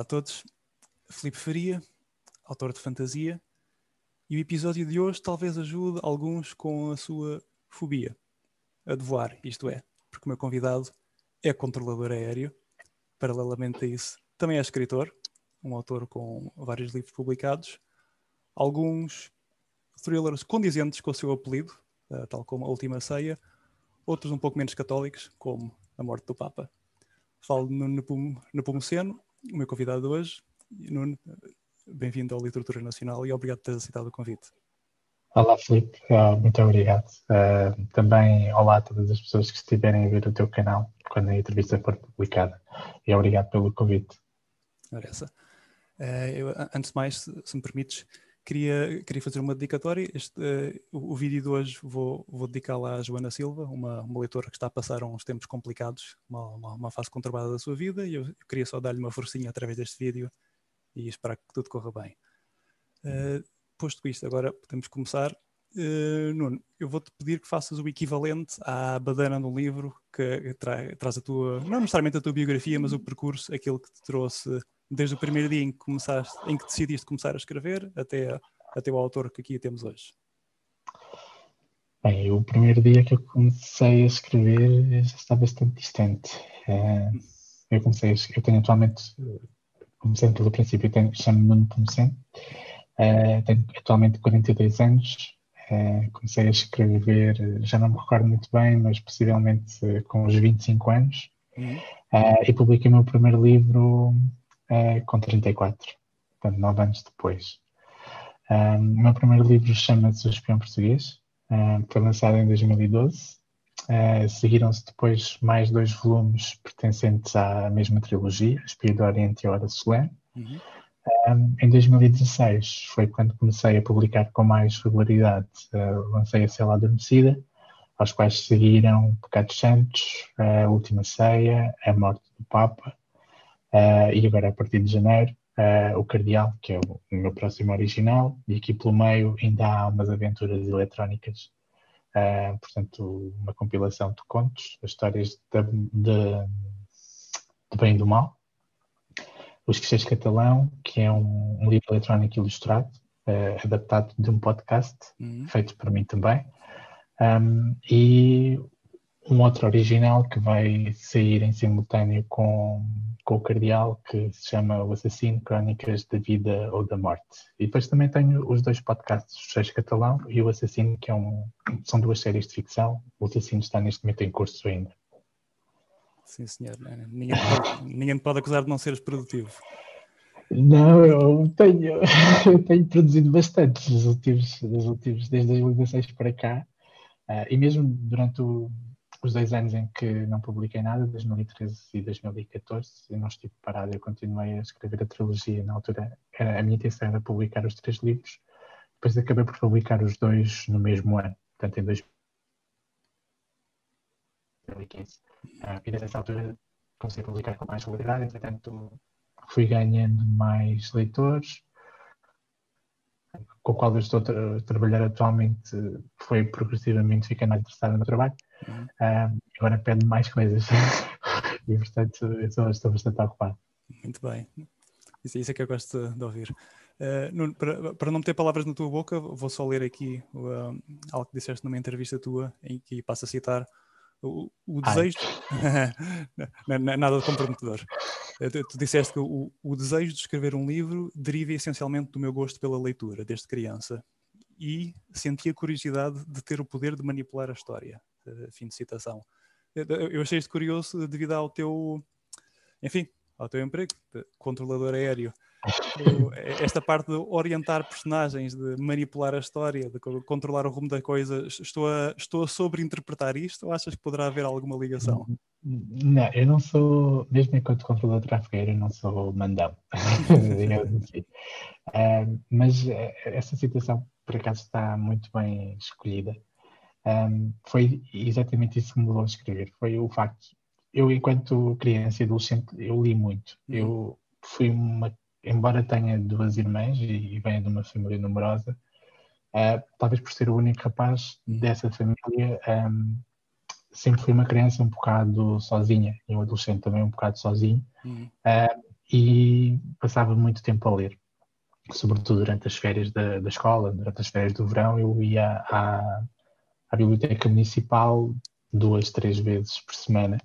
a todos, Filipe Faria, autor de fantasia, e o episódio de hoje talvez ajude alguns com a sua fobia a de voar, isto é, porque o meu convidado é controlador aéreo, paralelamente a isso também é escritor, um autor com vários livros publicados, alguns thrillers condizentes com o seu apelido, tal como A Última Ceia, outros um pouco menos católicos, como A Morte do Papa. Falo de Nuno Nepomuceno, o meu convidado de hoje. Nuno, bem-vindo ao Literatura Nacional e obrigado por teres aceitado o convite. Olá, Filipe, muito obrigado. Também olá a todas as pessoas que estiverem a ver o teu canal quando a entrevista for publicada. E obrigado pelo convite. Ora essa. Antes de mais, se me permites, queria fazer uma dedicatória. O vídeo de hoje vou dedicá-lo à Joana Silva, uma leitora que está a passar uns tempos complicados, uma fase conturbada da sua vida, e eu queria só dar-lhe uma forcinha através deste vídeo e esperar que tudo corra bem. Posto isto, agora podemos começar. Nuno, eu vou-te pedir que faças o equivalente à badana de um livro que traz a tua, não necessariamente a tua biografia, mas o percurso, aquilo que te trouxe desde o primeiro dia em que decidiste começar a escrever até o autor que aqui temos hoje. Bem, o primeiro dia que eu comecei a escrever já está bastante distante. Eu tenho atualmente, começando pelo princípio, chamo-me Nuno Nepomuceno, tenho atualmente 42 anos. Comecei a escrever, já não me recordo muito bem, mas possivelmente com uns 25 anos. E publiquei o meu primeiro livro com 34, portanto 9 anos depois. O meu primeiro livro chama-se O Espião Português, foi lançado em 2012. Seguiram-se depois mais 2 volumes pertencentes à mesma trilogia, A Espia do Oriente e a Hora Solene. Em 2016 foi quando comecei a publicar com mais regularidade. Lancei A Cela Adormecida, aos quais seguiram Pecados Santos, A Última Ceia, A Morte do Papa, e agora a partir de janeiro O Cardeal, que é o meu próximo original, e aqui pelo meio ainda há umas aventuras eletrónicas, portanto uma compilação de contos, histórias de bem e do mal. O Esqueceres Catalão, que é um livro eletrónico ilustrado, adaptado de um podcast, feito por mim também. E um outro original que vai sair em simultâneo com o Cardeal, que se chama O Assassino, Crónicas da Vida ou da Morte. E depois também tenho os 2 podcasts, O Esqueceres Catalão e O Assassino, que são 2 séries de ficção. O Assassino está neste momento em curso ainda. Sim, senhor. Ninguém te pode acusar de não seres produtivo. Não, eu tenho produzido bastante desde 2016 para cá, e mesmo durante os 2 anos em que não publiquei nada, 2013 e 2014, eu não estive parado, eu continuei a escrever a trilogia. Na altura, a minha intenção era publicar os 3 livros, depois acabei por publicar os 2 no mesmo ano, portanto em 2015. E desde essa altura comecei a publicar com mais regularidade, entretanto fui ganhando mais leitores, com o qual eu estou a trabalhar atualmente, foi progressivamente ficando mais interessado no meu trabalho. Agora pede mais coisas e portanto eu estou bastante ocupado. Muito bem, isso é que eu gosto de ouvir. Nuno, para não meter palavras na tua boca, vou só ler aqui algo que disseste numa entrevista tua, em que passo a citar o desejo. Nada de comprometedor. Tu disseste que o desejo de escrever um livro deriva essencialmente do meu gosto pela leitura, desde criança, e sentia curiosidade de ter o poder de manipular a história. Fim de citação. Eu achei isto curioso devido ao teu emprego, de controlador aéreo. Esta parte de orientar personagens, de manipular a história, de controlar o rumo da coisa, estou a sobreinterpretar isto, ou achas que poderá haver alguma ligação? Não, eu não sou, mesmo enquanto controlador de tráfego aéreo, eu não sou mandão, digamos assim. Mas essa situação, por acaso, está muito bem escolhida. Foi exatamente isso que me levou a escrever. Foi o facto, eu enquanto criança e adolescente, eu li muito. Eu fui embora tenha 2 irmãs e venha de uma família numerosa, talvez por ser o único rapaz dessa família, sempre fui uma criança um bocado sozinha, e um adolescente também um bocado sozinho. e passava muito tempo a ler, sobretudo durante as férias da escola, durante as férias do verão. Eu ia à biblioteca municipal 2, 3 vezes por semana,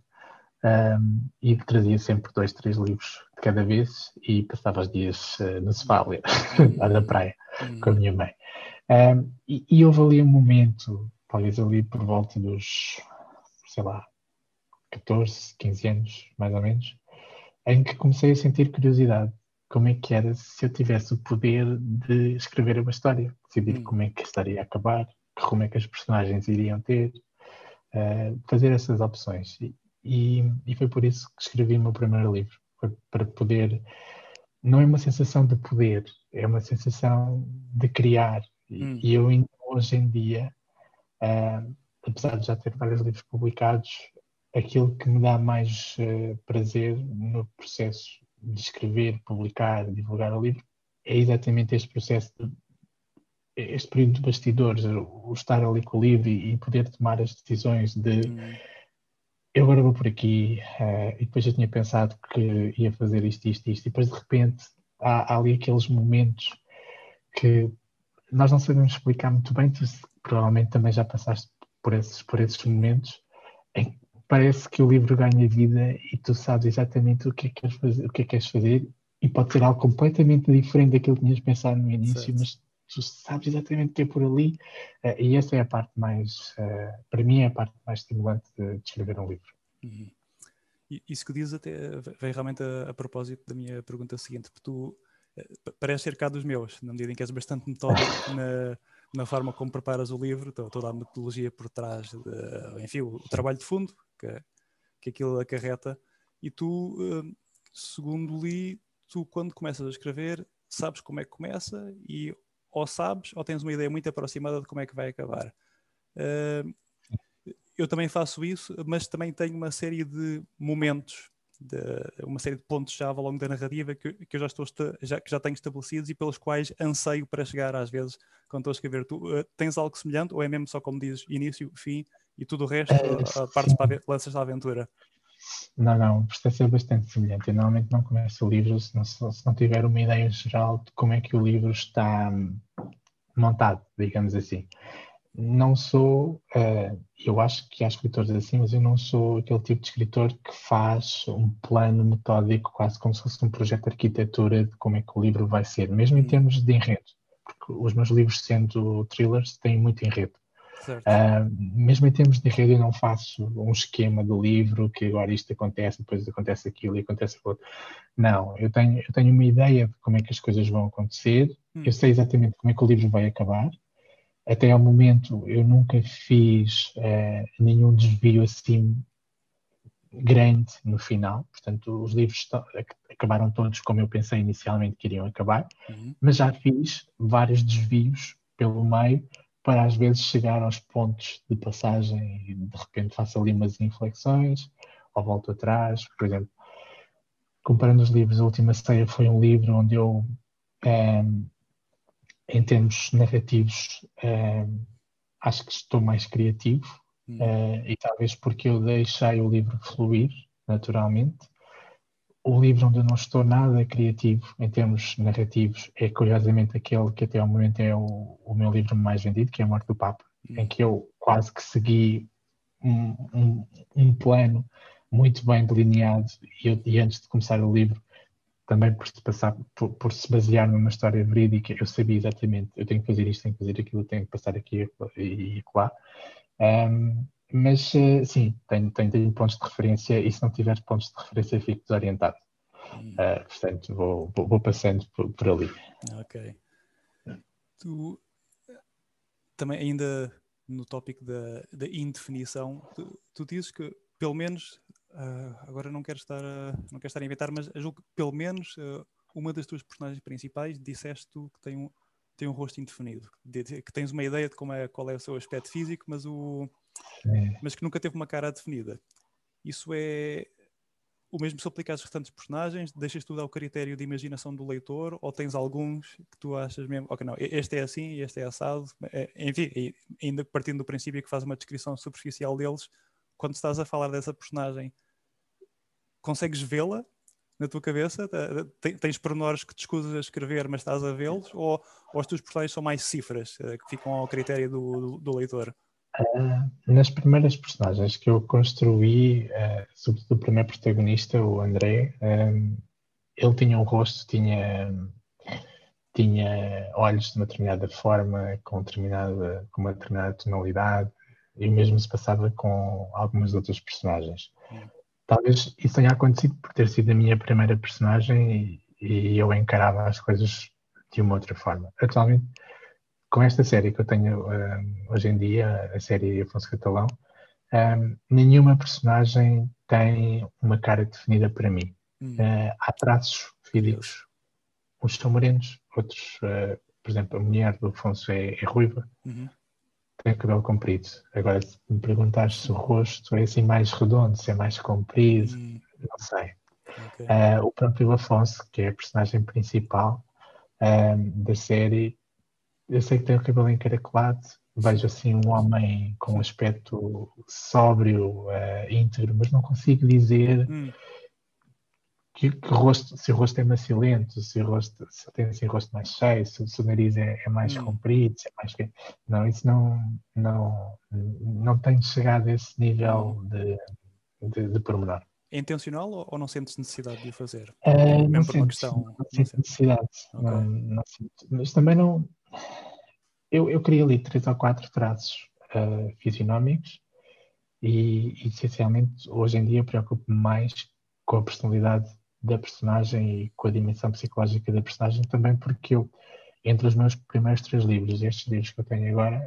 e trazia sempre 2, 3 livros de cada vez e passava os dias no sofá a ler, lá na praia, com a minha mãe. E houve ali um momento, talvez ali por volta dos, sei lá, 14, 15 anos, mais ou menos, em que comecei a sentir curiosidade. Como é que era se eu tivesse o poder de escrever uma história, decidir como é que a história ia acabar, que rumo é que as personagens iriam ter, fazer essas opções. E foi por isso que escrevi o meu primeiro livro. Foi para poder. Não é uma sensação de poder, é uma sensação de criar. E eu, ainda hoje em dia, apesar de já ter vários livros publicados, aquilo que me dá mais prazer no processo de escrever, publicar, divulgar o livro é exatamente este processo, este período de bastidores, o estar ali com o livro e poder tomar as decisões de eu agora vou por aqui, e depois eu tinha pensado que ia fazer isto, e depois de repente há ali aqueles momentos que nós não sabemos explicar muito bem. Tu provavelmente também já passaste por esses momentos em que parece que o livro ganha vida e tu sabes exatamente o que é que queres fazer, o que é que queres fazer, e pode ser algo completamente diferente daquilo que tinhas pensado no início, Certo. mas tu sabes exatamente o que é por ali, e essa é a parte mais, para mim, é a parte mais estimulante de escrever um livro. Isso que dizes até vem realmente a propósito da minha pergunta seguinte, porque tu parece ser cá dos meus, na medida em que és bastante metódico na forma como preparas o livro, toda a metodologia por trás, enfim, o trabalho de fundo que aquilo acarreta, e tu, segundo li, tu quando começas a escrever, sabes como é que começa e ou sabes ou tens uma ideia muito aproximada de como é que vai acabar. Eu também faço isso, mas também tenho uma série de momentos, uma série de pontos-chave ao longo da narrativa que eu que já tenho estabelecidos e pelos quais anseio para chegar às vezes quando estou a escrever. Tu tens algo semelhante ou é mesmo só como dizes, início, fim e tudo o resto, partes Sim. para lanças a aventura? Não, o processo é bastante semelhante. Eu normalmente não começo o livro se não tiver uma ideia geral de como é que o livro está montado, digamos assim. Não sou, eu acho que há escritores assim, mas eu não sou aquele tipo de escritor que faz um plano metódico, quase como se fosse um projeto de arquitetura de como é que o livro vai ser, mesmo em termos de enredo, porque os meus livros, sendo thrillers, têm muito enredo. Certo. Mesmo em termos de enredo, eu não faço um esquema do livro que agora isto acontece, depois acontece aquilo e acontece aquilo. Não, eu tenho uma ideia de como é que as coisas vão acontecer, eu sei exatamente como é que o livro vai acabar. Até ao momento, eu nunca fiz nenhum desvio assim grande no final. Portanto, os livros acabaram todos como eu pensei inicialmente que iriam acabar, mas já fiz vários desvios pelo meio para às vezes chegar aos pontos de passagem e de repente faço ali umas inflexões ou volto atrás. Por exemplo, comparando os livros, A Última Ceia foi um livro onde eu, em termos narrativos, acho que estou mais criativo, e talvez porque eu deixei o livro fluir naturalmente. O livro onde eu não estou nada criativo em termos narrativos é curiosamente aquele que até ao momento é o meu livro mais vendido, que é A Morte do Papa, em que eu quase que segui um plano muito bem delineado, e antes de começar o livro, também por se basear numa história verídica, eu sabia exatamente, eu tenho que fazer isto, tenho que fazer aquilo, tenho que passar aqui e lá. Mas sim, tenho pontos de referência, e se não tiver pontos de referência fico desorientado. Portanto, vou passando por ali. Ok. Tu também ainda no tópico da indefinição, tu dizes que pelo menos, agora não quero estar a inventar, mas julgo que pelo menos uma das tuas personagens principais disseste tu que tem um rosto indefinido, que tens uma ideia de qual é o seu aspecto físico, mas que nunca teve uma cara definida. Isso é o mesmo se aplica às restantes personagens? Deixas tudo ao critério de imaginação do leitor ou tens alguns que tu achas mesmo, ok, não, este é assim, este é assado, enfim, ainda partindo do princípio que faz uma descrição superficial deles, quando estás a falar dessa personagem, consegues vê-la na tua cabeça? Tens pormenores que te escusas a escrever, mas estás a vê-los? Ou os teus personagens são mais cifras, que ficam ao critério do leitor? Nas primeiras personagens que eu construí, sobretudo o primeiro protagonista, o André, ele tinha um rosto, tinha olhos de uma determinada forma, com uma determinada tonalidade, e o mesmo se passava com algumas outras personagens. Talvez isso tenha acontecido por ter sido a minha primeira personagem e eu encarava as coisas de uma outra forma. Atualmente, com esta série que eu tenho hoje em dia, a série Afonso Catalão, nenhuma personagem tem uma cara definida para mim. Há traços físicos. Uns são morenos, outros, por exemplo, a mulher do Afonso é ruiva, tem o cabelo comprido. Agora, se me perguntares se o rosto é assim mais redondo, se é mais comprido, não sei. Okay. O próprio Afonso, que é a personagem principal da série, eu sei que tem o cabelo encaracolado, vejo assim um homem com um aspecto sóbrio, íntegro, mas não consigo dizer se o rosto é macilento, se tem assim o rosto mais cheio, se o nariz é mais comprido, se é mais pequeno. Não, isso não tem chegado a esse nível de pormenor. É intencional ou não sentes necessidade de o fazer? Não Mesmo por uma questão. Não sinto necessidade. Okay. Não sinto. Mas também não. Eu queria ali 3 ou 4 traços fisionómicos e essencialmente hoje em dia preocupo-me mais com a personalidade da personagem e com a dimensão psicológica da personagem também porque eu, entre os meus primeiros 3 livros e estes livros que eu tenho agora,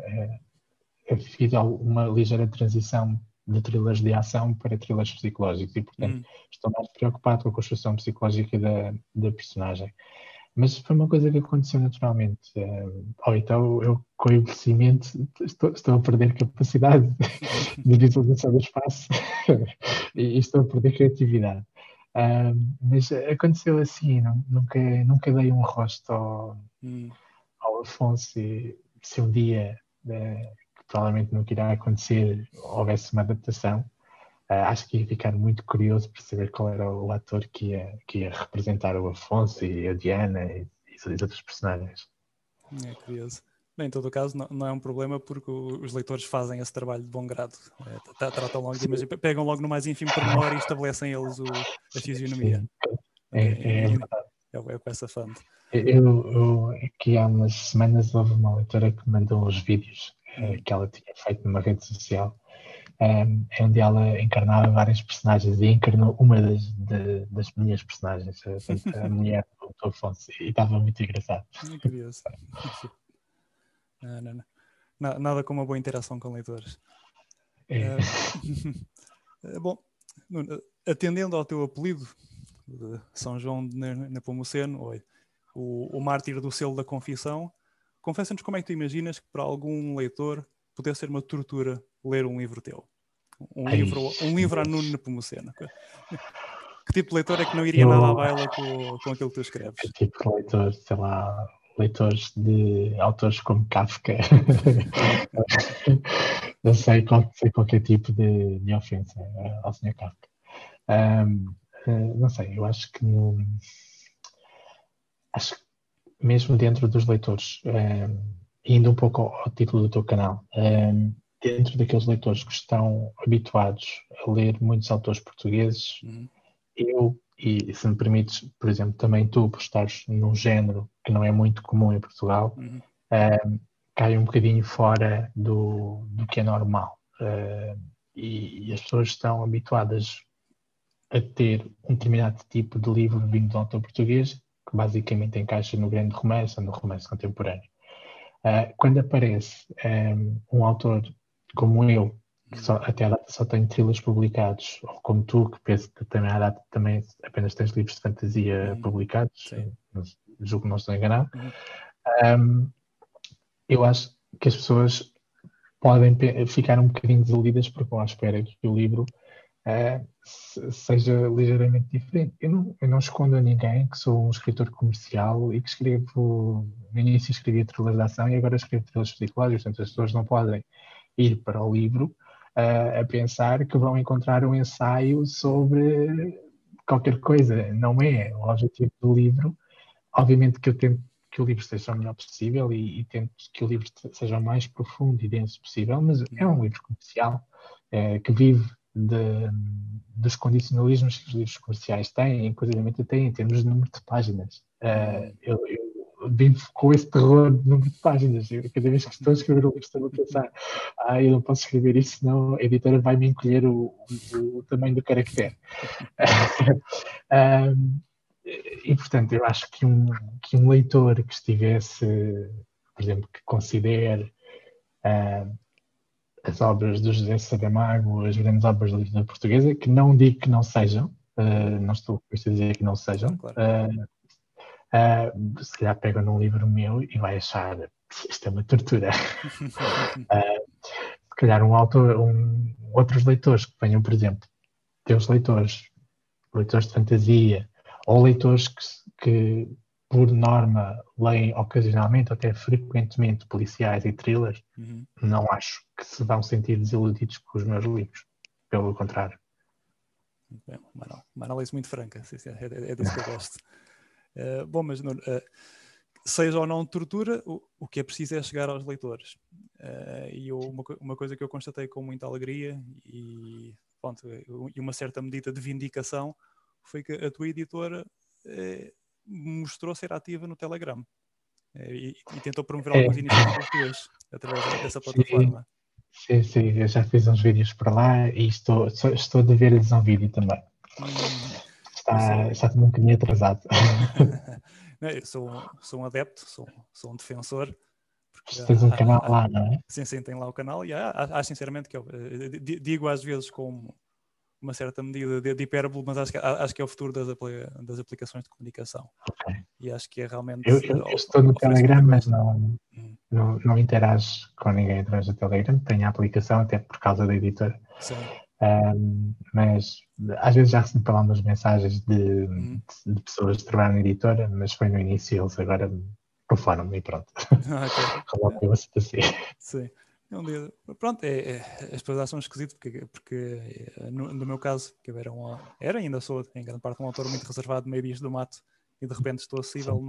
fiz uma ligeira transição de thrillers de ação para thrillers psicológicos e, portanto, estou mais preocupado com a construção psicológica da personagem. Mas foi uma coisa que aconteceu naturalmente. Ou então eu, com o envelhecimento, estou a perder capacidade de visualização do espaço e estou a perder criatividade. Mas aconteceu assim, nunca dei um rosto ao Afonso e se um dia, que provavelmente nunca irá acontecer, houvesse uma adaptação, acho que ia ficar muito curioso para saber qual era o ator que ia representar o Afonso e a Diana e os outros personagens. É curioso. Bem, em todo o caso, não é um problema porque os leitores fazem esse trabalho de bom grado. Tratam logo de imagens, pegam logo no mais ínfimo pormenor e estabelecem eles a fisionomia. É com essa fonte. Aqui há umas semanas houve uma leitora que mandou uns vídeos que ela tinha feito numa rede social, onde ela encarnava várias personagens e encarnou uma das minhas personagens, a mulher do Afonso, e estava muito engraçado. É curioso. Não. Nada como uma boa interação com leitores. Bom, Nuno, atendendo ao teu apelido de São João de Nepomuceno, o mártir do selo da confissão, confessa-nos como é que tu imaginas que para algum leitor pudesse ser uma tortura ler um livro teu. Um livro a Nuno Nepomuceno. Que tipo de leitor é que não iria nada à baila com aquilo que tu escreves? Que tipo de leitor, sei lá, leitores de autores como Kafka. Eu sei qualquer tipo de ofensa ao Sr. Kafka. Não sei, eu acho que mesmo dentro dos leitores, indo um pouco ao título do teu canal, dentro daqueles leitores que estão habituados a ler muitos autores portugueses, eu, e se me permites, por exemplo, também tu, por estares num género que não é muito comum em Portugal, cai um bocadinho fora do que é normal. E as pessoas estão habituadas a ter um determinado tipo de livro vindo de um autor português, que basicamente encaixa no grande romance ou no romance contemporâneo. Quando aparece um autor como eu, que até à data só tem thrillers publicados, ou como tu, que penso que também à data também apenas tens livros de fantasia publicados, julgo que não estou enganado, eu acho que as pessoas podem ficar um bocadinho desiludidas porque vão à espera que o livro seja ligeiramente diferente. Eu não escondo a ninguém que sou um escritor comercial e que escrevo, no início escrevia thrillers de ação e agora escrevo thrillers psicológicos, portanto as pessoas não podem ir para o livro a pensar que vão encontrar um ensaio sobre qualquer coisa, não é o objetivo do livro. Obviamente que eu tento que o livro seja o melhor possível e tento que o livro seja o mais profundo e denso possível, mas é um livro comercial que vive dos condicionalismos que os livros comerciais têm, inclusive até em termos de número de páginas. Eu vivo com esse terror de número de páginas. Cada vez que estou a escrever um livro, estou a pensar: eu não posso escrever isso, senão a editora vai-me encolher o tamanho do caractere. E, portanto, eu acho que um leitor que estivesse, por exemplo, que considere as obras do José Saramago as grandes obras da literatura portuguesa, que não digo que não sejam, não estou a dizer que não sejam, Claro. Se calhar pega num livro meu e vai achar isto é uma tortura. Se calhar outros leitores que venham, por exemplo, teus leitores de fantasia, ou leitores que por norma, leem ocasionalmente, ou até frequentemente, policiais e thrillers, não acho que se vão sentir desiludidos com os meus livros. Pelo contrário. Bem, uma análise muito franca, é disso que eu gosto. Bom, mas seja ou não tortura, o que é preciso é chegar aos leitores. E uma coisa que eu constatei com muita alegria e uma certa medida de vindicação foi que a tua editora mostrou ser ativa no Telegram e tentou promover algumas iniciativas tuas através dessa plataforma. Sim, eu já fiz uns vídeos para lá e estou a dever-lhes um vídeo também. Está um bocadinho atrasado. Eu sou um adepto, sou um defensor. Tens um canal lá, não é? Sim, tem lá o canal e acho sinceramente que eu digo às vezes com uma certa medida de hipérbole, mas acho que é o futuro das aplicações de comunicação. Okay. E acho que é realmente... Eu estou no Telegram, mas não interajo com ninguém através do Telegram. Tenho a aplicação até por causa da editora. Sim. Mas às vezes já recebi lá umas mensagens de pessoas que trabalham na editora, mas foi no início, eles agora profanam-me e pronto. Coloquem o assim. Sim. Pronto, as pessoas acham esquisito porque no meu caso, que eu era ainda sou em grande parte um autor muito reservado, meio bicho do mato, e de repente estou acessível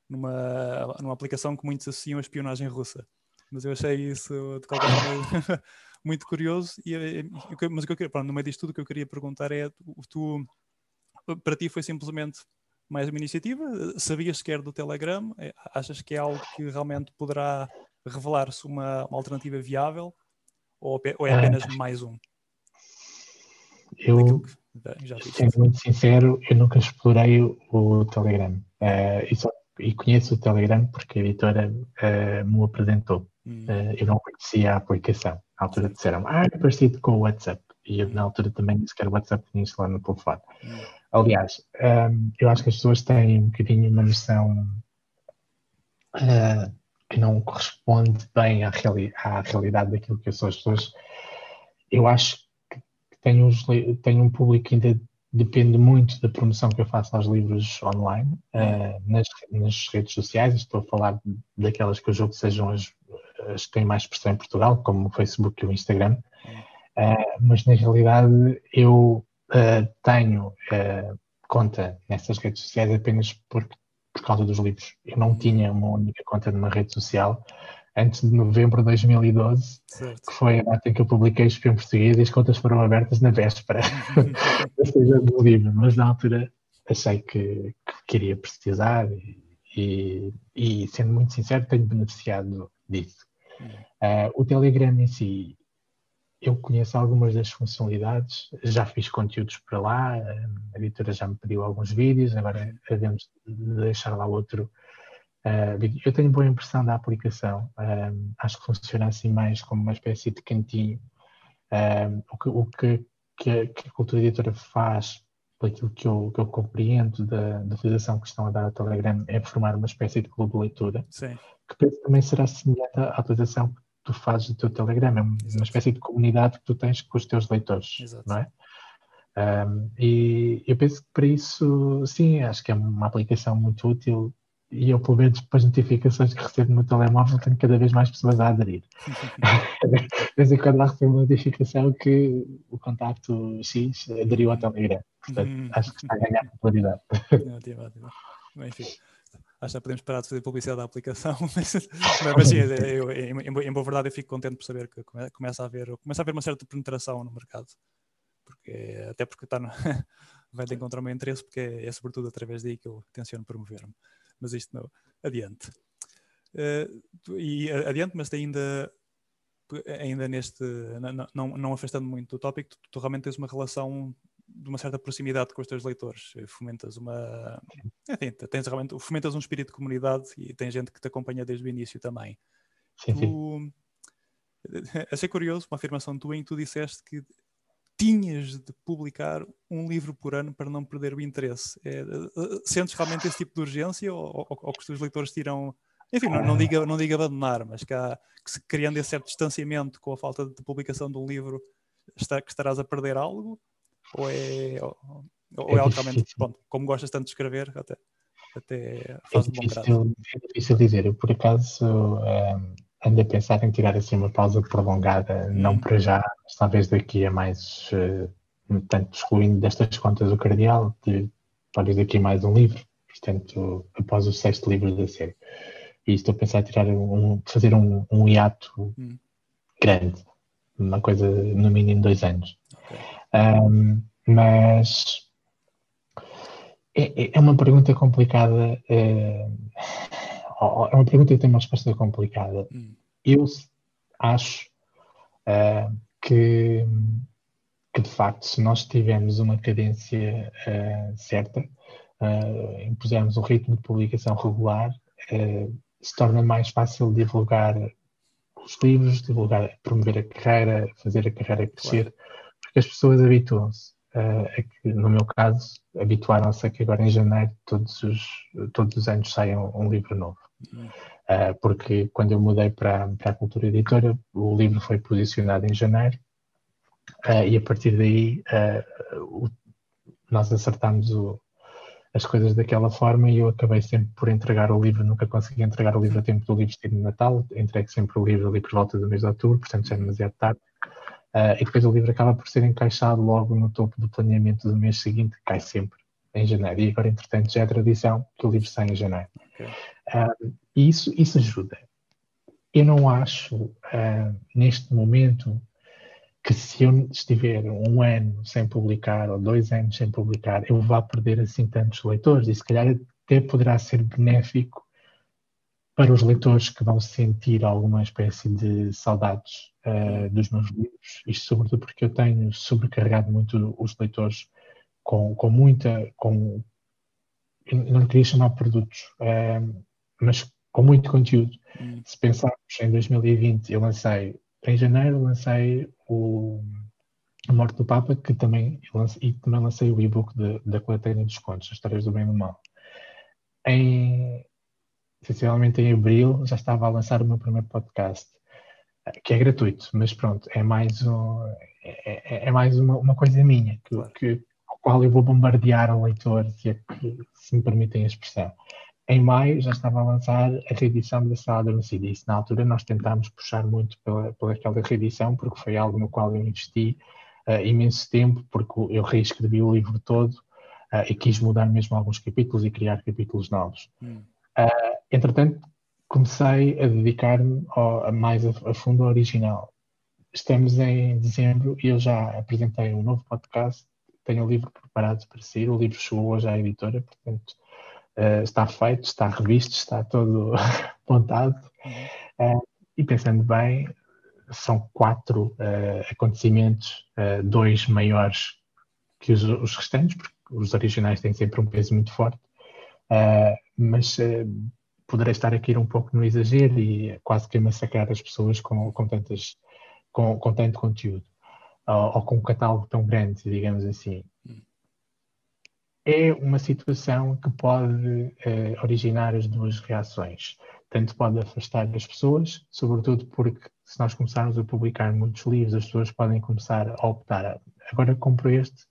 numa aplicação que muitos associam a espionagem russa. Mas eu achei isso de qualquer forma muito curioso. Mas o que eu queria, no meio disto tudo, o que eu queria perguntar é: para ti foi simplesmente mais uma iniciativa? Sabias sequer do Telegram? Achas que é algo que realmente poderá revelar-se uma alternativa viável? Ou é apenas mais um? Eu, sendo muito sincero, eu nunca explorei o Telegram. E conheço o Telegram porque a editora me o apresentou. Eu não conhecia a aplicação. Na altura disseram, é parecido com o WhatsApp. E eu, na altura, também nem sequer o WhatsApp tinha instalado no telefone. Aliás, eu acho que as pessoas têm um bocadinho uma noção que não corresponde bem à realidade daquilo que eu sou. As pessoas, eu acho que tenho um público que ainda depende muito da promoção que eu faço aos livros online, nas redes sociais. Estou a falar daquelas que eu julgo que sejam as que têm mais expressão em Portugal, como o Facebook e o Instagram. Mas na realidade eu tenho conta nessas redes sociais apenas por causa dos livros. Eu não tinha uma única conta numa rede social antes de novembro de 2012, que foi a data em que eu publiquei o Espião Português, e as contas foram abertas na véspera do livro, mas na altura achei que queria precisar e, sendo muito sincero, tenho beneficiado disso. O Telegram em si, eu conheço algumas das funcionalidades, já fiz conteúdos para lá, a editora já me pediu alguns vídeos, agora devemos deixar lá outro vídeo. Eu tenho boa impressão da aplicação, acho que funciona assim mais como uma espécie de cantinho. O que a cultura editora faz, por aquilo que eu compreendo da utilização que estão a dar ao Telegram, é formar uma espécie de clube de leitura, que penso também será semelhante à utilização que tu fazes do teu Telegram, é uma espécie de comunidade que tu tens com os teus leitores, não é? E eu penso que para isso, sim, acho que é uma aplicação muito útil, e eu, pelo menos, para as notificações que recebo no meu telemóvel, tenho cada vez mais pessoas a aderir. De vez em quando lá recebo uma notificação que o contacto X aderiu ao Telegram. Portanto, Uhum. acho que está a ganhar popularidade. Ótimo, ótimo. Enfim, acho que já podemos parar de fazer publicidade da aplicação, mas sim, em boa verdade eu fico contente por saber que começa a haver uma certa penetração no mercado, até porque vai de encontrar o meu interesse, porque é sobretudo através daí que eu tenciono promover-me. Mas isto não, adiante. Adiante, mas ainda neste, não afastando muito do tópico, tu realmente tens uma relação de uma certa proximidade com os teus leitores, fomentas fomentas um espírito de comunidade e tem gente que te acompanha desde o início também. Sim. Achei curioso uma afirmação tua em que tu disseste que tinhas de publicar um livro por ano para não perder o interesse. Sentes realmente esse tipo de urgência ou que os teus leitores tiram... Enfim, não diga abandonar, mas que criando esse certo distanciamento com a falta de publicação de um livro, que estarás a perder algo? Ou é algo realmente, pronto, como gostas tanto de escrever, até faz de bom grado? É difícil dizer. Eu, por acaso, ando a pensar em tirar assim uma pausa prolongada, não para já, mas talvez daqui a mais, portanto, excluindo destas contas o Cardeal, talvez daqui a mais um livro, portanto, após o 6º livro da série. E estou a pensar em fazer um hiato grande, uma coisa no mínimo 2 anos. Okay. Mas é uma pergunta complicada, é uma pergunta que tem uma resposta complicada. Eu acho que de facto, se nós tivermos uma cadência certa, impusermos um ritmo de publicação regular, se torna mais fácil divulgar os livros, promover a carreira, fazer a carreira crescer, claro. Porque as pessoas habituam-se. No meu caso, habituaram-se a que agora em janeiro todos os anos saia um livro novo. Porque quando eu mudei para a Cultura Editora, o livro foi posicionado em janeiro e a partir daí nós acertámos as coisas daquela forma e eu acabei sempre por entregar o livro, nunca consegui entregar o livro a tempo do livro sair no Natal, entreguei sempre o livro ali por volta do mês de outubro, portanto já é demasiado tarde. E depois o livro acaba por ser encaixado logo no topo do planeamento do mês seguinte, que cai sempre em janeiro. E agora, entretanto, já é tradição que o livro saia em janeiro. Okay. E isso ajuda. Eu não acho, neste momento, que se eu estiver um ano sem publicar ou 2 anos sem publicar, eu vá perder assim tantos leitores. E se calhar até poderá ser benéfico para os leitores que vão sentir alguma espécie de saudades dos meus livros. Isto sobretudo porque eu tenho sobrecarregado muito os leitores com eu não queria chamar produtos, mas com muito conteúdo. Se pensarmos em 2020, em janeiro lancei A Morte do Papa, que também lancei o e-book da Coletânea dos Contos, As Histórias do Bem e do Mal. Sensivelmente em abril já estava a lançar o meu primeiro podcast, que é gratuito, mas pronto, é mais uma coisa minha, Claro. ao qual eu vou bombardear o leitor, se me permitem a expressão. Em maio já estava a lançar a reedição da Sala Adormecida. Isso, na altura, nós tentámos puxar muito pela aquela reedição, porque foi algo no qual eu investi imenso tempo, porque eu reescrevi o livro todo e quis mudar mesmo alguns capítulos e criar capítulos novos. Entretanto, comecei a dedicar-me mais a fundo ao original. Estamos em dezembro e eu já apresentei um novo podcast, tenho o livro preparado para sair, o livro chegou hoje à editora, portanto está feito, está revisto, está todo montado. E pensando bem, são 4 acontecimentos, 2 maiores que os restantes, porque os originais têm sempre um peso muito forte, mas poderei estar aqui um pouco no exagero e quase que a massacrar as pessoas com tanto conteúdo, ou com um catálogo tão grande, digamos assim. É uma situação que pode originar as duas reações. Tanto pode afastar as pessoas, sobretudo porque se nós começarmos a publicar muitos livros, as pessoas podem começar a optar. Agora compro este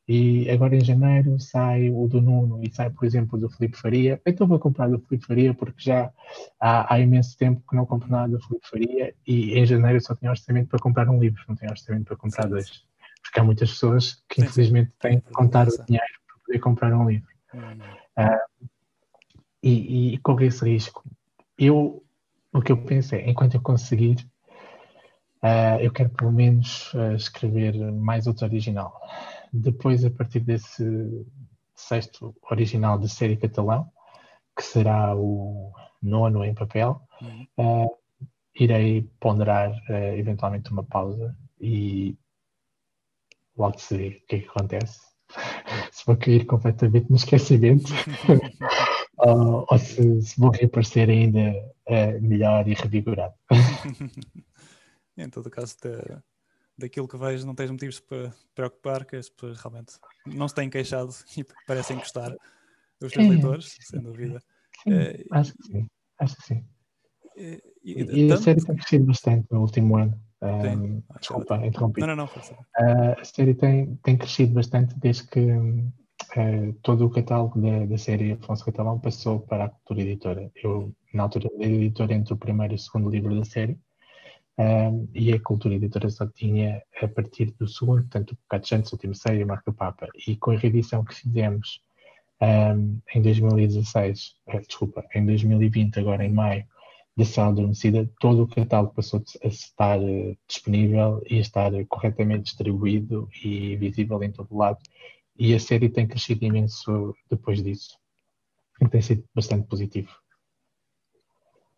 e agora em janeiro sai o do Nuno e sai, por exemplo, do Filipe Faria. Então vou comprar do Filipe Faria porque já há imenso tempo que não compro nada do Filipe Faria e em janeiro só tenho orçamento para comprar um livro, não tenho orçamento para comprar 2. porque há muitas pessoas que Sim, sim. infelizmente Tem têm a que contar o essa. dinheiro para poder comprar um livro. Hum. Ah, e corre esse risco. O que eu penso é, enquanto eu conseguir, eu quero pelo menos escrever mais outro original. Depois, a partir desse sexto original de série catalão, que será o nono em papel, Hum. irei ponderar eventualmente uma pausa e logo se vê o que é que acontece. Se vou cair completamente no esquecimento ou se vou reaparecer ainda melhor e revigorado. Em todo caso, daquilo que vejo, não tens motivos para preocupar, que as pessoas realmente não se têm queixado e parecem gostar, os teus É, leitores, sem sim, dúvida. sim, acho que sim. Acho que sim. E a série Tanto. tem crescido bastante no último ano. Sim, isso é Desculpa, ótimo. interrompi. Não, força. A série tem crescido bastante desde que todo o catálogo da série Afonso Catalão passou para a Cultura Editora. Eu, na altura, era editor entre o primeiro e o segundo livro da série, e a Cultura Editora só tinha, a partir do segundo, portanto, o Bocado Santos, o Último Seio e o Marco Papa. E com a reedição que fizemos em 2016, desculpa, em 2020, agora em maio, da Sala Adormecida, todo o catálogo passou a estar disponível e a estar corretamente distribuído e visível em todo lado. E a série tem crescido imenso depois disso. E tem sido bastante positivo.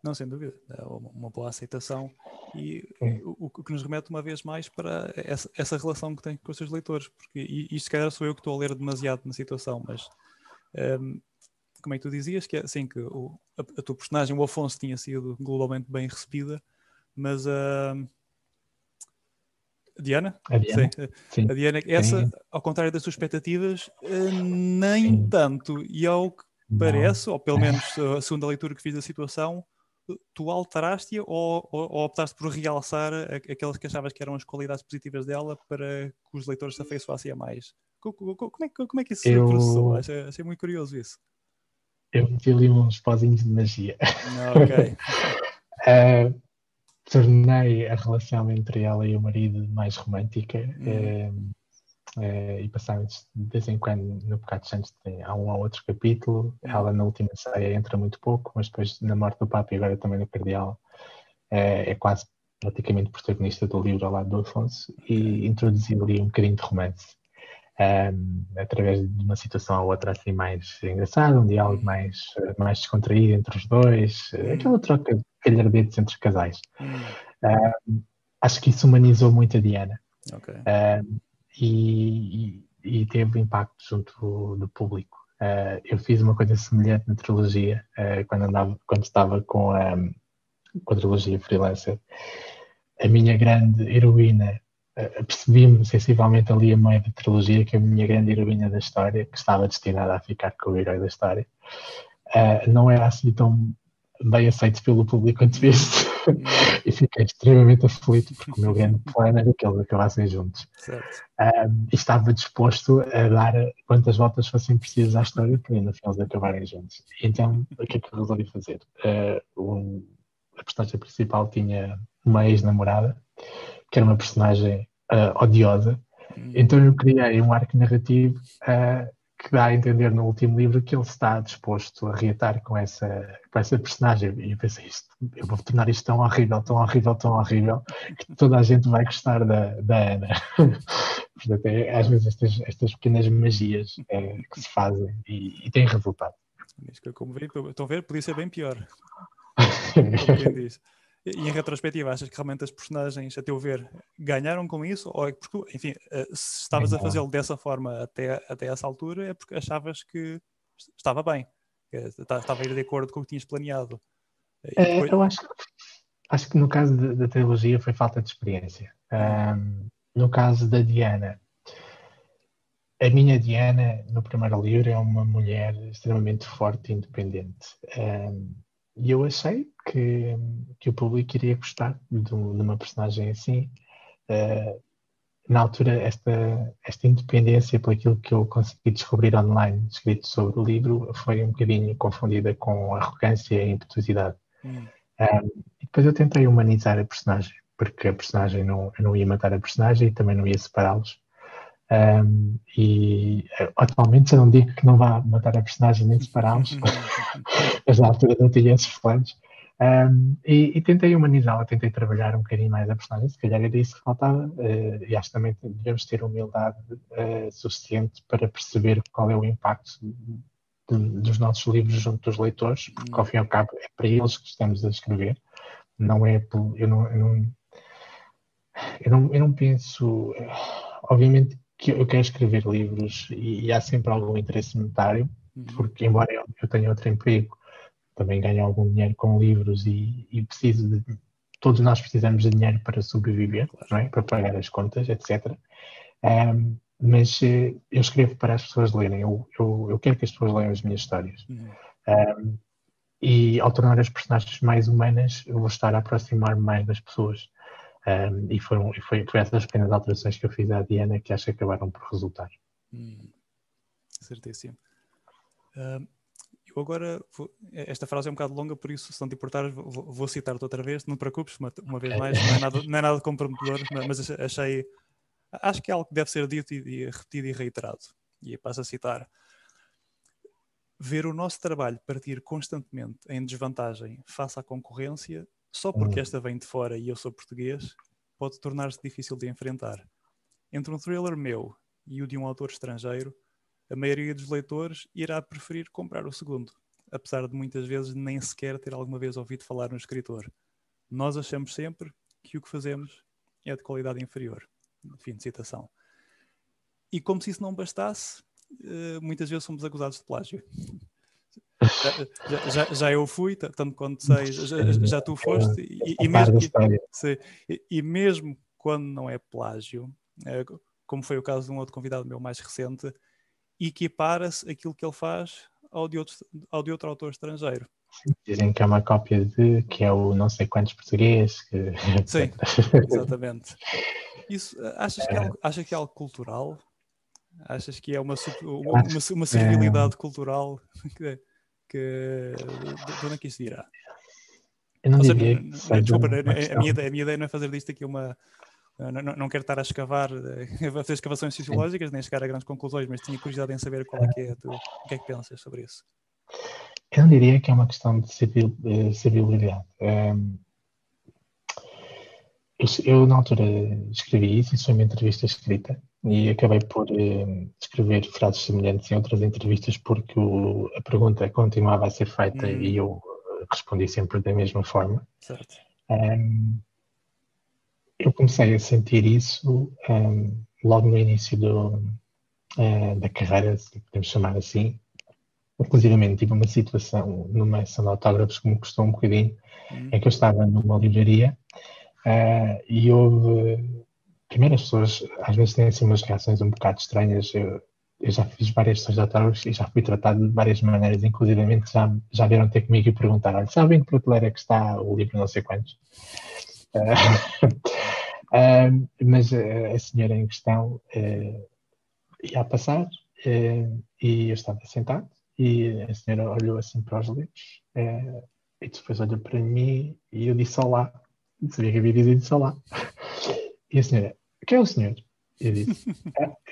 Não, sem dúvida. É uma boa aceitação e É. o que nos remete uma vez mais para essa relação que tem com os seus leitores, porque isto se calhar sou eu que estou a ler demasiado na situação, mas como é que tu dizias que assim que a tua personagem, o Afonso, tinha sido globalmente bem recebida, mas a Diana? A Sim, Diana? Sim, a Diana, essa, sim, ao contrário das suas expectativas, nem sim. tanto. E ao que Não. parece, ou pelo menos a segunda leitura que fiz da situação, tu alteraste-a ou optaste por realçar aquelas que achavas que eram as qualidades positivas dela para que os leitores se afeiçoassem a mais? Como é que isso se processou? Eu, Achei muito curioso isso. eu meti ali uns pozinhos de magia. Ok. Uh, Tornei a relação entre ela e o marido mais romântica. Uhum. E passamos de vez em quando no Pecado Santos há um ou outro capítulo. Uhum. Ela na última ceia entra muito pouco, mas depois na morte do Papa e agora também no Cardeal é quase praticamente protagonista do livro ao lado do Afonso Ok. e introduzi ali um bocadinho de romance. Através de uma situação ou outra assim mais engraçada, um diálogo Uhum. mais descontraído entre os dois, Uhum. aquela troca de calhardetes entre os casais. Uhum. Acho que isso humanizou muito a Diana. Ok. E teve impacto junto do público. Eu fiz uma coisa semelhante na trilogia, quando estava com a trilogia Freelancer. A minha grande heroína, percebi-me sensivelmente ali a meio da trilogia que a minha grande heroína da história, que estava destinada a ficar com o herói da história, não era assim tão bem aceito pelo público quanto Uhum. este. Uhum. E fiquei extremamente aflito porque o meu grande plano era que eles acabassem juntos. Certo. E estava disposto a dar quantas voltas fossem precisas à história para no final de acabarem juntos. Então, o que é que eu resolvi fazer? A personagem principal tinha uma ex-namorada, que era uma personagem odiosa, Uhum. então eu criei um arco narrativo que dá a entender no último livro que ele está disposto a reatar com essa personagem. E eu pensei, eu vou tornar isto tão horrível, tão horrível, tão horrível, que toda a gente vai gostar da Ana. Portanto, às vezes estas pequenas magias que se fazem e têm resultado. Isto que eu como vi, estão a ver, podia ser bem pior, como quem diz. E em retrospectiva, achas que realmente as personagens, a teu ver, ganharam com isso? Ou é porque, enfim, se estavas a fazê-lo dessa forma até essa altura, é porque achavas que estava bem, que estava a ir de acordo com o que tinhas planeado. E depois. Eu acho que no caso da trilogia foi falta de experiência. Hum. No caso da Diana, a minha Diana, no primeiro livro, é uma mulher extremamente forte e independente. E eu achei que o público iria gostar de uma personagem assim. Uh, Na altura, esta independência, por aquilo que eu consegui descobrir online, escrito sobre o livro, foi um bocadinho confundida com arrogância e impetuosidade. Hum. E depois eu tentei humanizar a personagem, porque a personagem eu não ia matar a personagem e também não ia separá-los. E atualmente já não digo que não vá matar a personagem nem separá-los, mas na altura não tinha esses planos. E tentei humanizá-la, tentei trabalhar um bocadinho mais a personagem, se calhar era isso que faltava, e acho que também devemos ter humildade suficiente para perceber qual é o impacto dos nossos livros junto dos leitores, porque ao fim e ao cabo é para eles que estamos a escrever, não é, eu não penso, obviamente que eu quero escrever livros e há sempre algum interesse monetário, porque embora eu tenha outro emprego, também ganho algum dinheiro com livros e preciso de, todos nós precisamos de dinheiro para sobreviver, Claro. não é? Para pagar as contas, etc. Mas eu escrevo para as pessoas lerem, eu quero que as pessoas leiam as minhas histórias. E ao tornar as personagens mais humanas, eu vou estar a aproximar-me mais das pessoas. E foi essas pequenas alterações que eu fiz à Diana que acho que acabaram por resultar. Certíssimo. Eu agora, esta frase é um bocado longa, por isso, se não te importares, vou citar-te outra vez. Não te preocupes, uma vez mais, não é nada comprometedor, mas acho que é algo que deve ser dito e repetido e reiterado. E passo a citar: ver o nosso trabalho partir constantemente em desvantagem face à concorrência, só porque esta vem de fora e eu sou português, pode tornar-se difícil de enfrentar. Entre um thriller meu e o de um autor estrangeiro, a maioria dos leitores irá preferir comprar o segundo, apesar de muitas vezes nem sequer ter alguma vez ouvido falar no escritor. Nós achamos sempre que o que fazemos é de qualidade inferior. Fim de citação. E como se isso não bastasse, muitas vezes somos acusados de plágio. Já eu fui, tanto quanto sei, já tu foste, e mesmo quando não é plágio, como foi o caso de um outro convidado meu mais recente, equipara-se aquilo que ele faz ao de outro autor estrangeiro. Dizem que é uma cópia que é o não sei quantos português, Sim, exatamente. Isso, achas que é algo cultural? Achas que é uma servilidade cultural de onde é que isso irá? Eu não diria que seja desculpa, uma a minha ideia não é fazer disto aqui uma... Não quero estar a escavar, a fazer escavações sociológicas, nem chegar a grandes conclusões, mas tinha curiosidade em saber qual é que é o que é que pensas sobre isso. Eu não diria que é uma questão de civilidade. Eu, na altura, escrevi isso foi uma entrevista escrita, e acabei por escrever frases semelhantes em outras entrevistas porque a pergunta continuava a ser feita e eu respondi sempre da mesma forma. Certo. Eu comecei a sentir isso logo no início da carreira, se podemos chamar assim. Inclusive, tive uma situação numa ação de autógrafos que me custou um bocadinho, em que eu estava numa livraria e houve. Primeiro, as pessoas às vezes têm assim umas reações um bocado estranhas. Eu já fiz várias sessões de autógrafos e já fui tratado de várias maneiras, inclusive já vieram ter comigo e perguntar: olha, sabem que prateleira é que está o livro não sei quantos? Mas a senhora em questão ia a passar e eu estava sentado e a senhora olhou assim para os livros e depois olhou para mim e eu disse olá. Sabia que havia dito olá. E a senhora: quem é o senhor? Eu disse: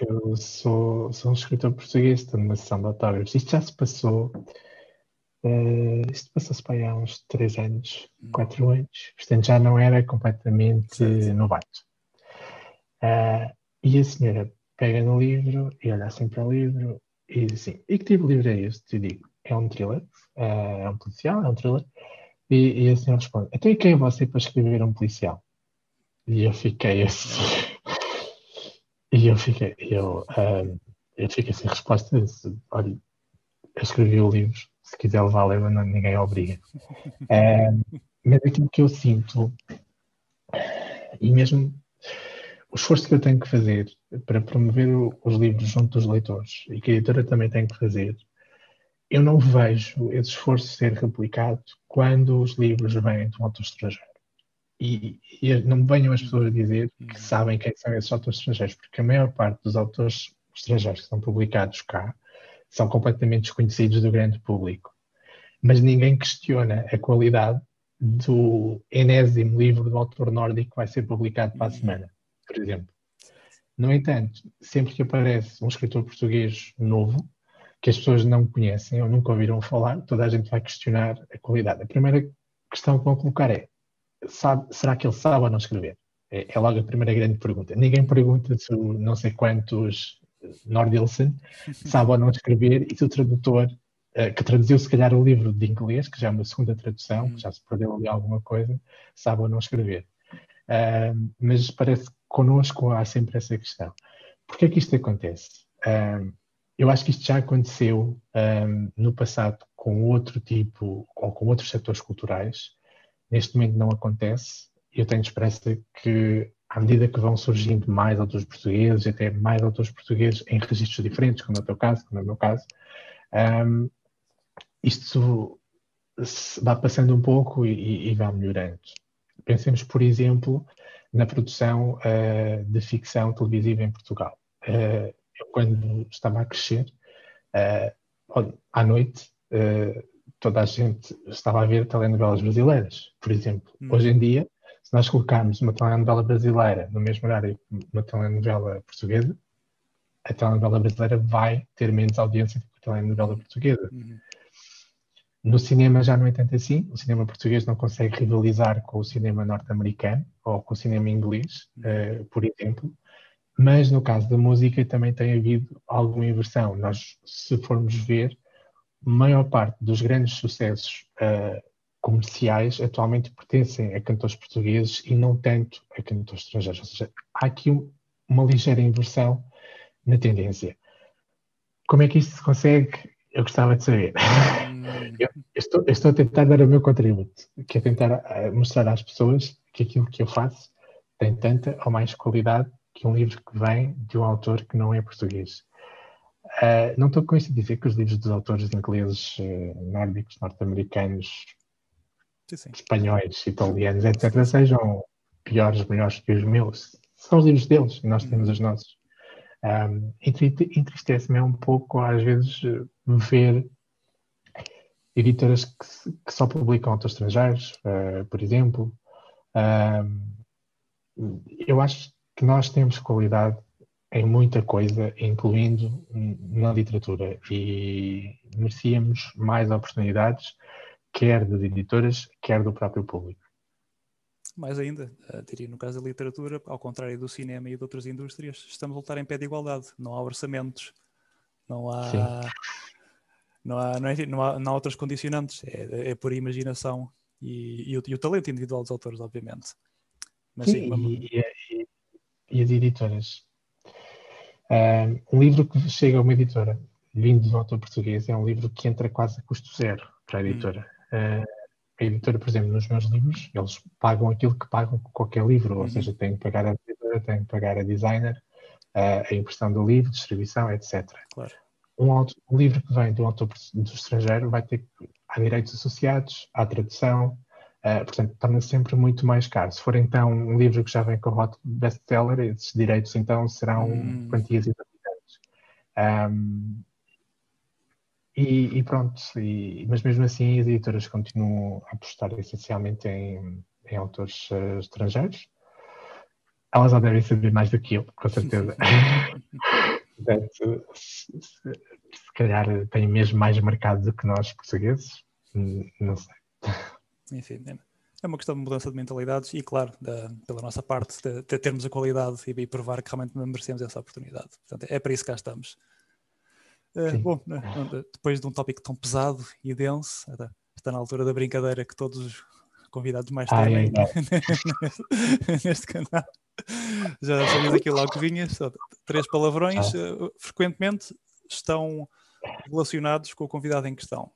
eu sou um escritor português, estou numa sessão de autógrafos. Isto já se passou. Isto passou-se para aí há uns 3 anos, 4 anos. Portanto, já não era completamente novato. E a senhora pega no livro e olha assim para o livro e diz assim: e que tipo de livro é este? Eu digo: é um thriller, é um policial, é um thriller. E a senhora responde: então e quem é você para escrever um policial? E eu fiquei assim. Eu fiquei sem resposta. Eu disse: olha, eu escrevi o livro, se quiser levar, leva, ninguém obriga. Mas aquilo que eu sinto, e mesmo o esforço que eu tenho que fazer para promover os livros junto dos leitores, e que a editora também tem que fazer, eu não vejo esse esforço ser replicado quando os livros vêm de um autor estrangeiro. E não me venham as pessoas a dizer que sabem quem são esses autores estrangeiros, porque a maior parte dos autores estrangeiros que são publicados cá são completamente desconhecidos do grande público. Mas ninguém questiona a qualidade do enésimo livro do autor nórdico que vai ser publicado para a semana, por exemplo. No entanto, sempre que aparece um escritor português novo, que as pessoas não conhecem ou nunca ouviram falar, toda a gente vai questionar a qualidade. A primeira questão que vão colocar é: será que ele sabe ou não escrever? É logo a primeira grande pergunta. Ninguém pergunta se o não sei quantos Nordilson sabe ou não escrever e se o tradutor, que traduziu se calhar o livro de inglês, que já é uma segunda tradução, que já se perdeu ali alguma coisa, sabe ou não escrever. Mas parece que connosco há sempre essa questão. Porquê é que isto acontece? Eu acho que isto já aconteceu no passado com outro tipo ou com outros setores culturais. Neste momento não acontece. Eu tenho esperança que, à medida que vão surgindo mais autores portugueses, até mais autores portugueses em registros diferentes, como é o teu caso, como é o meu caso, isto se vá passando um pouco e vá melhorando. Pensemos, por exemplo, na produção de ficção televisiva em Portugal. Eu, quando estava a crescer, à noite, toda a gente estava a ver telenovelas brasileiras, por exemplo. Hoje em dia, se nós colocarmos uma telenovela brasileira no mesmo horário que uma telenovela portuguesa, a telenovela brasileira vai ter menos audiência do que a telenovela portuguesa. No cinema já não é tanto assim. O cinema português não consegue rivalizar com o cinema norte-americano ou com o cinema inglês, por exemplo. Mas no caso da música também tem havido alguma inversão. Nós, se formos ver, a maior parte dos grandes sucessos comerciais atualmente pertencem a cantores portugueses e não tanto a cantores estrangeiros. Ou seja, há aqui uma ligeira inversão na tendência. Como é que isto se consegue? Eu gostava de saber. Eu estou a tentar dar o meu contributo, que é tentar mostrar às pessoas que aquilo que eu faço tem tanta ou mais qualidade que um livro que vem de um autor que não é português. Não estou com isto a dizer que os livros dos autores ingleses, nórdicos, norte-americanos, espanhóis, italianos, etc., sejam piores, melhores que os meus. São os livros deles e nós temos os nossos. Entristece-me um pouco, às vezes, ver editoras que só publicam autores estrangeiros, por exemplo. Eu acho que nós temos qualidade em muita coisa, incluindo na literatura, e merecíamos mais oportunidades, quer das editoras, quer do próprio público. Mais ainda, diria no caso da literatura, ao contrário do cinema e de outras indústrias, estamos a lutar em pé de igualdade. Não há orçamentos, não há, não há outras condicionantes. É por imaginação e o talento individual dos autores, obviamente. Mas sim, e as editoras. Um livro que chega a uma editora, vindo de um autor português, é um livro que entra quase a custo zero para a editora. A editora, por exemplo, nos meus livros, eles pagam aquilo que pagam com qualquer livro, ou seja, têm que pagar a editora, têm que pagar a designer, a impressão do livro, distribuição, etc. Claro. Um livro que vem de um autor do estrangeiro vai ter há direitos associados, há tradução, portanto, torna-se sempre muito mais caro. Se for então um livro que já vem com o rótulo de best-seller, esses direitos então serão quantias exorbitantes. E pronto, mas mesmo assim as editoras continuam a apostar essencialmente em autores estrangeiros. Elas já devem saber mais do que eu, com certeza. Portanto, se calhar têm mesmo mais mercado do que nós, portugueses. Não sei. Enfim, é uma questão de mudança de mentalidades e, claro, pela nossa parte, de termos a qualidade e provar que realmente merecemos essa oportunidade. Portanto, é para isso que cá estamos. Bom, depois de um tópico tão pesado e denso, está na altura da brincadeira que todos os convidados mais temem neste canal. Já sabias aquilo ao que vinhas, 3 palavrões, frequentemente estão relacionados com o convidado em questão.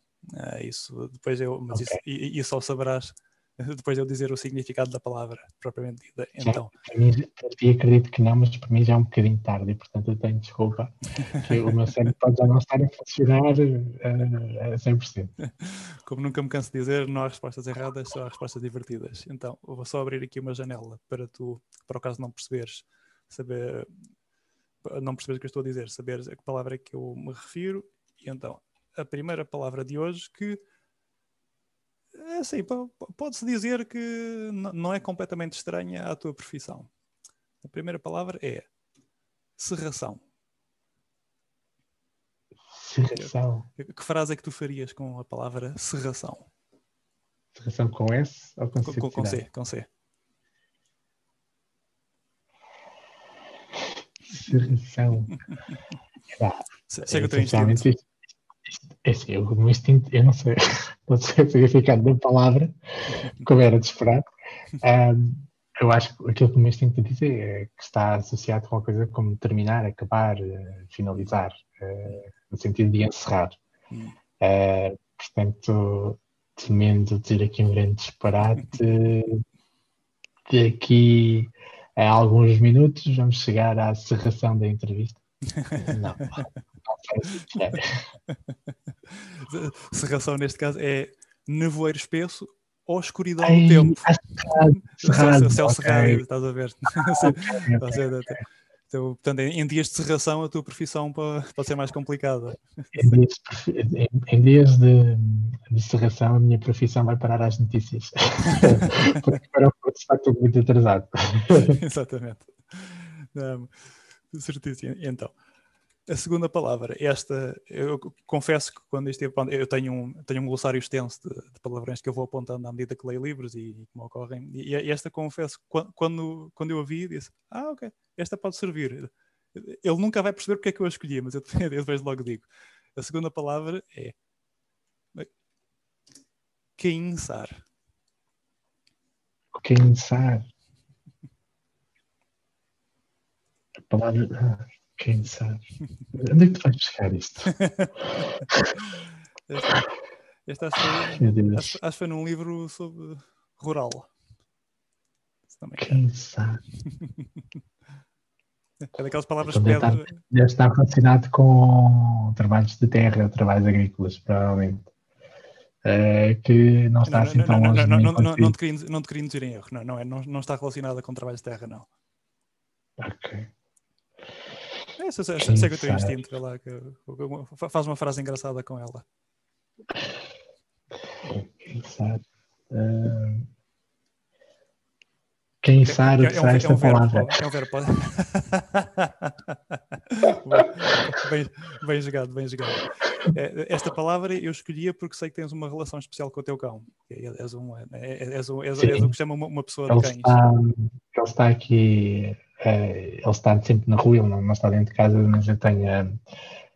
Isso depois mas isso só saberás depois de eu dizer o significado da palavra propriamente dita. Então, para ti acredito que não, mas para mim já é um bocadinho tarde e portanto eu tenho desculpa que o meu cérebro pode já não estar a funcionar a 100%. Como nunca me canso de dizer, não há respostas erradas, só há respostas divertidas. Então, eu vou só abrir aqui uma janela para tu, para o caso não perceberes, não perceberes o que eu estou a dizer, saberes a que palavra é que eu me refiro. E então, a primeira palavra de hoje que assim, pode-se dizer que não é completamente estranha à tua profissão. A primeira palavra é Serração. Serração. Que frase é que tu farias com a palavra serração? Serração com S ou com C? Com C, com C. Serração. Segue o teu instinto. É assim, o meu instinto, eu não sei o significado da palavra, como era de esperar. Eu acho que aquilo que o meu instinto diz é que está associado com uma coisa como terminar, acabar, finalizar, no sentido de encerrar. Portanto, temendo dizer aqui um grande disparate, daqui a alguns minutos vamos chegar à serração da entrevista. Não. Serração, neste caso, é nevoeiro espesso ou escuridão do tempo. Cerrado. Céu cerrado, estás a ver? Okay. Então, portanto, em dias de serração, a tua profissão pode ser mais complicada. Em dias de serração, a minha profissão vai parar às notícias. Porque para o Porto está tudo muito atrasado. Exatamente. Certíssimo. Então, a segunda palavra, esta, eu confesso que quando eu tenho um glossário extenso de palavrões que eu vou apontando à medida que leio livros e que me ocorrem, e esta, confesso, quando eu a vi, disse, ok, esta pode servir. Ele nunca vai perceber porque é que eu a escolhi, mas eu depois logo digo. A segunda palavra é quinçar. Quinçar. A palavra... Quinçar. Onde é que tu vais buscar isto? Esta acho que foi num livro sobre rural. Quinçar. É daquelas palavras então que deve estar relacionado com trabalhos de terra, trabalhos agrícolas, provavelmente. Que não está assim tão longe de mim. Não te queria induzir em erro. Não está relacionada com trabalhos de terra, não. Ok. Segue o teu instinto, vê lá, faz uma frase engraçada com ela. Quinçar, o que será esta palavra? É um verbo. Bem jogado, bem jogado. Esta palavra eu escolhia porque sei que tens uma relação especial com o teu cão. És o que chama uma pessoa de cães. Ele está aqui, ele está sempre na rua, ele não está dentro de casa, mas eu tenho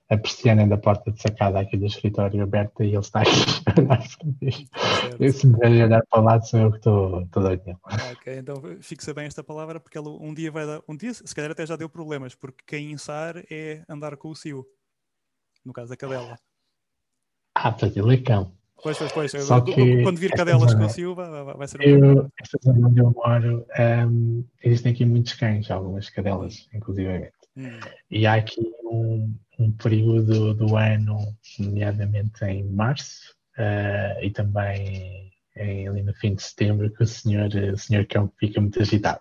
a persiana da porta de sacada aqui do escritório aberta e ele está aqui a olhar para mim. Eu, se me ver olhar para o lado, sou eu que estou doido nele. Ok, então fixa bem esta palavra porque ela um dia vai dar. Um dia, se calhar, até já deu problemas, porque quinçar é andar com o cio. No caso da cadela. Pois ele é cão. Pois. Só que quando vir cadelas com o cio, vai ser um problema. Esta zona onde eu moro, existem aqui muitos cães, algumas cadelas, inclusivamente. E há aqui um período do ano, nomeadamente em março, e também ali no fim de setembro, que o senhor cão fica muito agitado.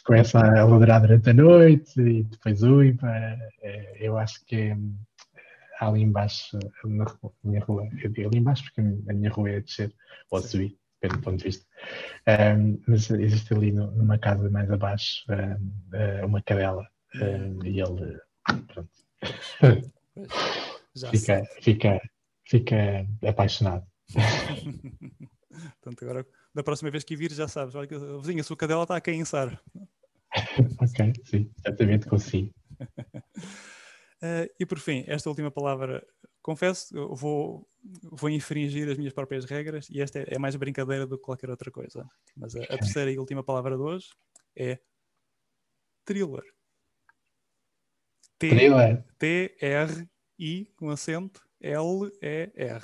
Começa a ladrar durante a noite e depois uiva. Eu acho que há ali embaixo, na minha rua, eu digo ali embaixo porque a minha rua é a descer, ou a subir, depende do ponto de vista. Mas existe ali numa casa mais abaixo uma cadela e ele, pronto, fica apaixonado. Portanto, agora, da próxima vez que vir, já sabes, olha que a vizinha, a sua cadela está a quinçar. Ok, sim, certamente consigo. E por fim, esta última palavra, confesso, eu vou infringir as minhas próprias regras e esta é mais brincadeira do que qualquer outra coisa. Mas a terceira e última palavra de hoje é thriller. T-R-I com acento L-E-R.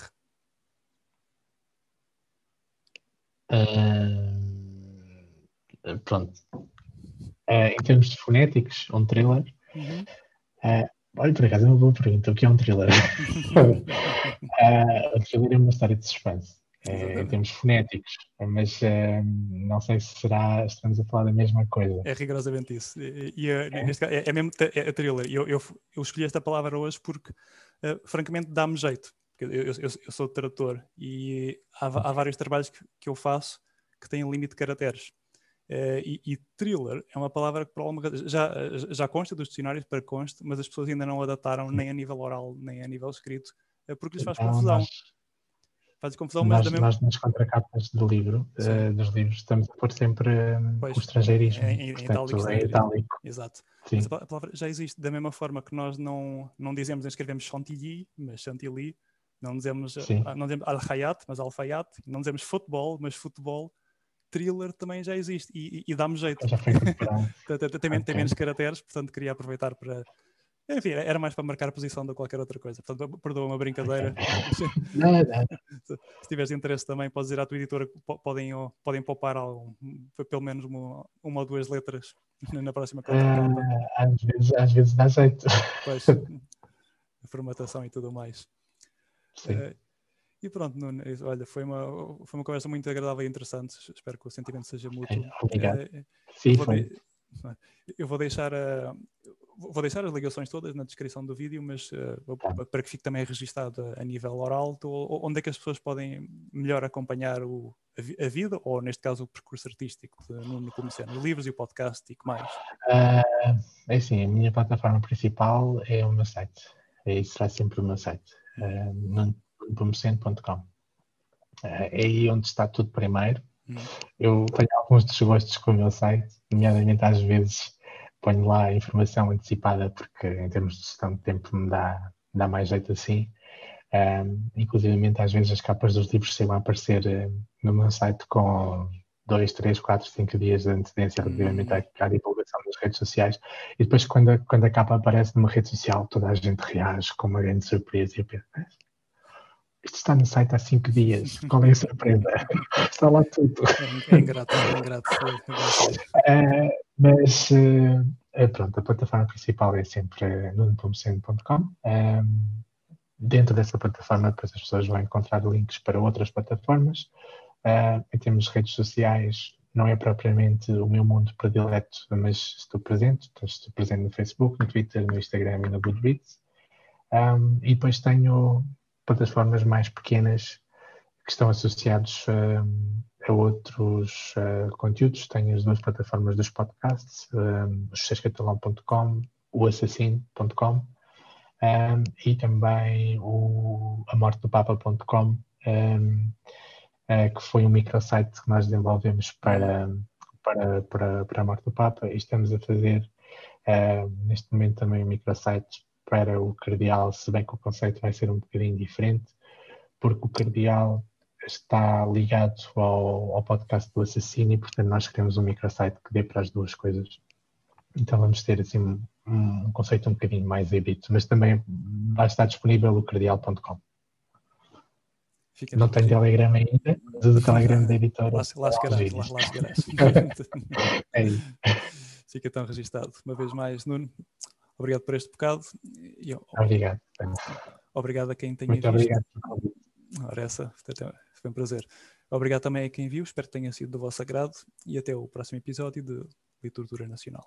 Pronto. Em termos de fonéticos, um thriller. Olha, por acaso é uma boa pergunta. O que é um thriller? O thriller é uma história de suspense, em termos fonéticos, mas não sei se estamos a falar da mesma coisa. É rigorosamente isso. Neste caso, é mesmo thriller. Eu escolhi esta palavra hoje porque, francamente, dá-me jeito. Eu sou tradutor e há vários trabalhos que eu faço que têm limite de caracteres. E thriller é uma palavra que já consta dos dicionários, para conste, mas as pessoas ainda não a adaptaram nem a nível oral, nem a nível escrito, porque lhes faz Então, confusão. Faz confusão, mas da mesma... nós nas contracapas do livro, dos livros, estamos a pôr sempre o Pois, estrangeirismo, em itálico, portanto, é itálico. exato. Mas Sim, a palavra já existe, da mesma forma que nós não dizemos, não escrevemos chantilly, mas chantilly, não dizemos, sim. não dizemos alfaiate, mas alfaiate, não dizemos futebol, mas futebol. Thriller também já existe e dá-me jeito. Já foi incorporado. Tem menos caracteres, portanto queria aproveitar para... Enfim, era mais para marcar posição do que qualquer outra coisa. Portanto, perdoa uma brincadeira. Okay. Não. Se tiveres interesse também, podes ir à tua editora, podem poupar pelo menos uma ou duas letras na próxima contracapa. Às vezes dá jeito. Pois, a formatação e tudo mais. Sim. E pronto, Nuno, olha, foi uma conversa muito agradável e interessante. Espero que o sentimento seja mútuo. Obrigado. Sim, eu vou deixar as ligações todas na descrição do vídeo, mas para que fique também registado a nível oral, onde é que as pessoas podem melhor acompanhar a vida, ou neste caso o percurso artístico de Nuno Nepomuceno, os livros e o podcast e que mais? É assim, a minha plataforma principal é o meu site. Isso será sempre o meu site. Nunonepomuceno.com. É aí onde está tudo primeiro. Eu tenho alguns desgostos com o meu site, nomeadamente às vezes ponho lá informação antecipada porque em termos de gestão de tempo me dá mais jeito assim. Inclusivamente às vezes as capas dos livros chegam a aparecer no meu site com 2, 3, 4, 5 dias de antecedência relativamente à divulgação das redes sociais, e depois quando a capa aparece numa rede social toda a gente reage com uma grande surpresa e eu penso, isto está no site há 5 dias, qual é a surpresa? Está lá tudo. É ingrato. Mas pronto, a plataforma principal é sempre nunonepomuceno.com. Dentro dessa plataforma, depois as pessoas vão encontrar links para outras plataformas. Em termos de redes sociais, não é propriamente o meu mundo predileto, mas estou presente. Estou presente no Facebook, no Twitter, no Instagram e no Goodreads. E depois tenho plataformas mais pequenas que estão associados a outros conteúdos. Tenho as duas plataformas dos podcasts, o sucesscatalão.com, o assassino.com, e também o amortedopapa.com, que foi um microsite que nós desenvolvemos para a Morte do Papa, e estamos a fazer neste momento também um microsite para o Cardeal, se bem que o conceito vai ser um bocadinho diferente, porque o Cardeal está ligado ao podcast do Assassino e, portanto, nós queremos um microsite que dê para as duas coisas. Então vamos ter assim um conceito um bocadinho mais híbrido, mas também vai estar disponível o cardeal.com. Não tenho Telegram ainda, mas uso o Telegram da editora. Lá chegarás. É isso. Fica então registado. Uma vez mais, Nuno, obrigado por este bocado. Obrigado. Obrigado a quem tenha Muito visto. Obrigado por convite. Ora, foi um prazer. Obrigado também a quem viu, espero que tenha sido do vosso agrado e até o próximo episódio de Literatura Nacional.